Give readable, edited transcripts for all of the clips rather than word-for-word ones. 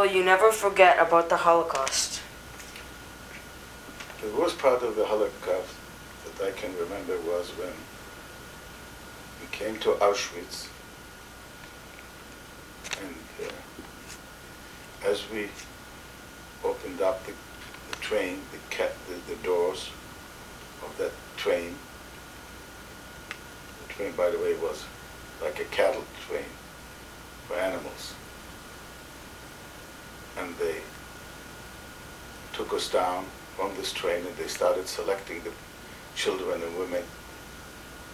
will you never forget about the Holocaust? The worst part of the Holocaust that I can remember was when we came to Auschwitz, and as we opened up the train, the doors of that train, the train, by the way, was like a cattle train for animals, and they took us down from this train and they started selecting the children and women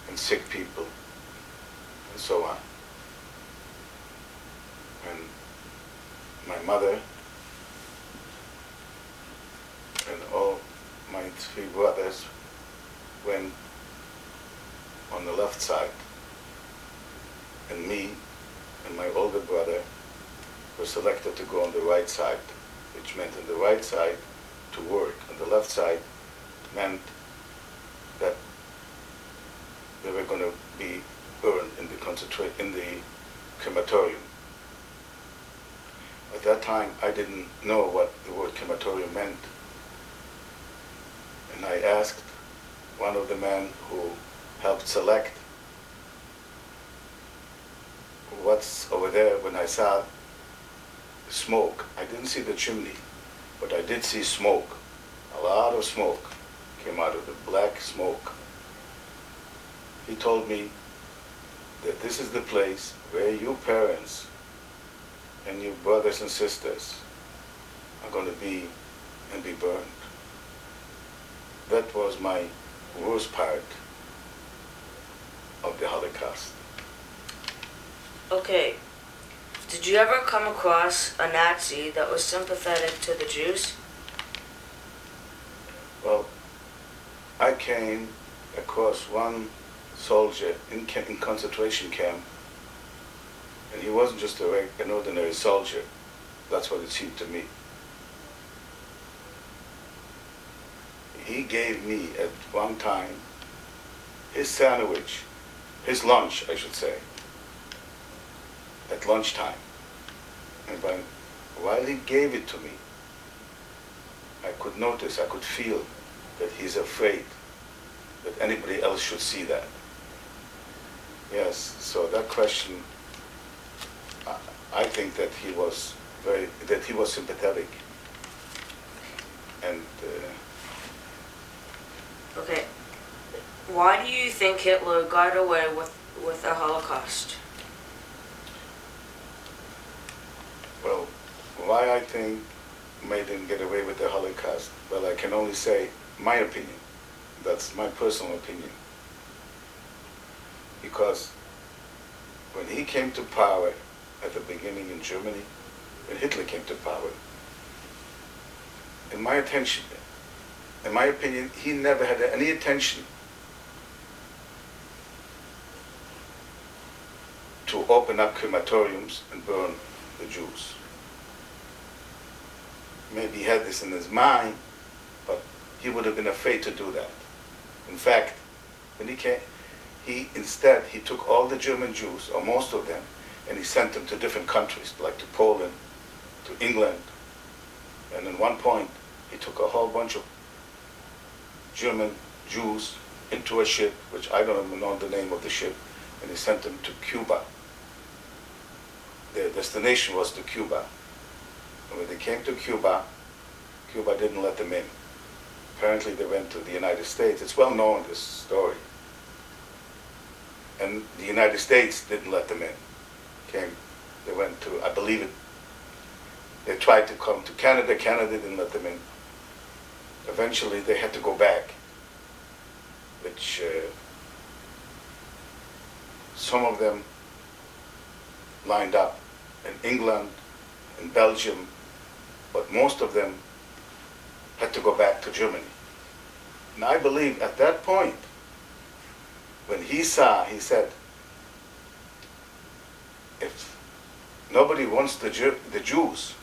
and sick people and so on. And my mother and all my three brothers went on the left side, and me and my older brother were selected to go on the right side, which meant on the right side to work. On the left side meant that they were going to be burned in the crematorium. At that time, I didn't know what the word crematorium meant, and I asked one of the men who helped select, "What's over there?" When I saw smoke, I didn't see the chimney, but I did see smoke. A lot of smoke came out of the black smoke. He told me that this is the place where your parents and your brothers and sisters are going to be and be burned. That was my worst part of the Holocaust. Okay. Did you ever come across a Nazi that was sympathetic to the Jews? Well, I came across one soldier in concentration camp, and he wasn't just an ordinary soldier. That's what it seemed to me. He gave me at one time his sandwich, his lunch, I should say, at lunchtime. And while he gave it to me, I could notice, I could feel that he's afraid that anybody else should see that. Yes, so that question, I think that he was sympathetic. And Okay. Why do you think Hitler got away with the Holocaust? well, why I think made him get away with the Holocaust? Well, I can only say my opinion. That's my personal opinion. Because when he came to power at the beginning in Germany, when Hitler came to power, in my opinion, he never had any intention to open up crematoriums and burn the Jews. Maybe he had this in his mind, but he would have been afraid to do that. In fact, when he came, he took all the German Jews, or most of them, and he sent them to different countries, like to Poland, to England. And at one point, he took a whole bunch of German Jews into a ship, which I don't even know the name of the ship, and he sent them to Cuba. Their destination was to Cuba. And when they came to Cuba, Cuba didn't let them in. Apparently they went to the United States. It's well known, this story. And the United States didn't let them in. They went to, I believe it, they tried to come to Canada. Canada didn't let them in. Eventually they had to go back, which some of them lined up in England, in Belgium, but most of them had to go back to Germany. And I believe at that point, when he said, if nobody wants the Jews,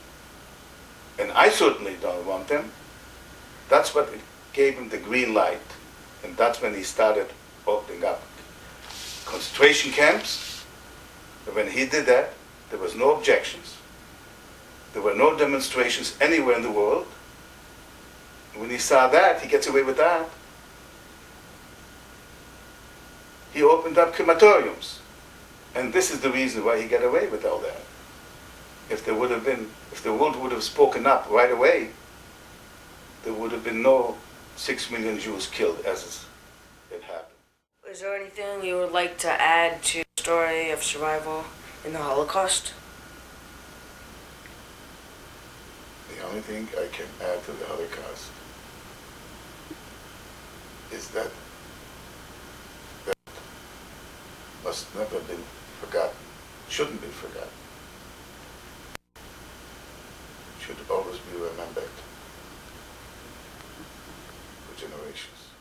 and I certainly don't want them, that's what gave him the green light. And that's when he started opening up concentration camps. And when he did that, there was no objections. There were no demonstrations anywhere in the world. When he saw that, he gets away with that. He opened up crematoriums. And this is the reason why he got away with all that. If the world would have spoken up right away, there would have been no 6 million Jews killed as it happened. Is there anything you would like to add to the story of survival in the Holocaust? The only thing I can add to the Holocaust is that must never have been forgotten, shouldn't be forgotten, should always be remembered for generations.